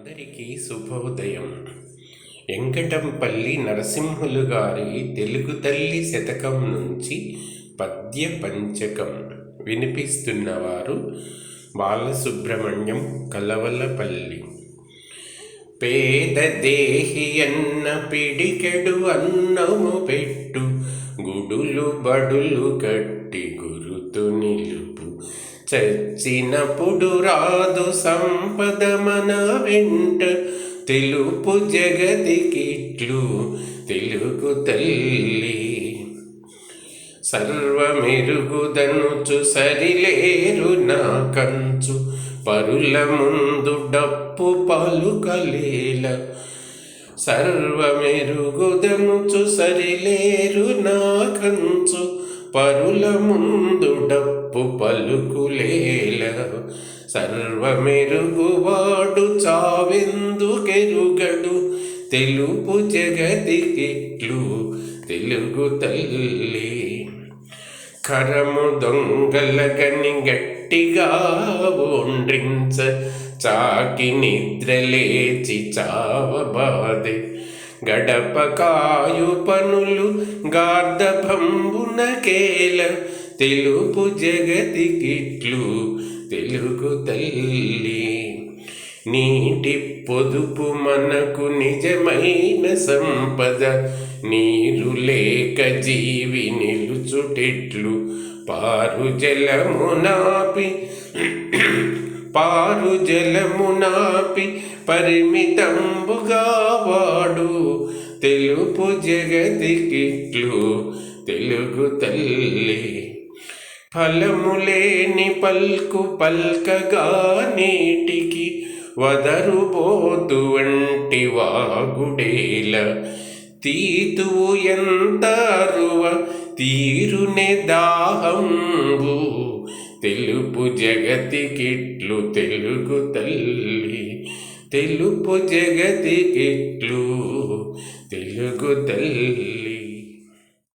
అందరికీ శుభోదయం. వెంకటంపల్లి నరసింహులు గారి తెలుగు తల్లి శతకం నుంచి పద్య పంచకం వినిపిస్తున్నవారు బాలసుబ్రహ్మణ్యం కలవలపల్లి. పేద దేహి అన్న పిడికెడు అన్నము పెట్టు, గుడులు బడులు కట్టి గురుతు నిలుపు. చచ్చినప్పుడు రాదు సంపద మన వెంట, తెలుపు జగతికిట్లు తెలుగు తల్లి. సర్వమెరుగుదనుచు సరిలేరు నా కంచు, పరుల ముందు డప్పు పలుకలేల. సర్వమెరుగుదనుచు సరిలేరు నా కంచు, పరుల ముందు డప్పు పలుకులేల. సర్వమెరుగువాడు చావెందుకెరుగడు, తెలుపు జగతికిట్లు తెలుగు తల్లి. కరము దొంగలగని గట్టిగా ఓండ్రించ, చాకి నిద్రలేచి చావబాదే. గడప కాయు పనులు గార్ధభంబున కేల, తెలుపు జగతికిట్లు తెలుగు తల్లి. నీటి పొదుపు మనకు నిజమైన సంపద, నీరు లేక జీవి నిలుచుటెట్లు. పారు జలమునాపి పరిమితంబుగా వాడు, తెలుపు జగతికిట్లు తెలుగు తల్లి. ఫలములేని పల్కు పల్కగా నీటికి, వదరుబోతు వంటి వాగుడేల. తీతువు ఎంత అరువ తీరునే దాహంబు, తెలుపు జగతికిట్లు తెలుగు తల్లి. తెలుపు జగతికిట్లు తెలుగు తల్లి.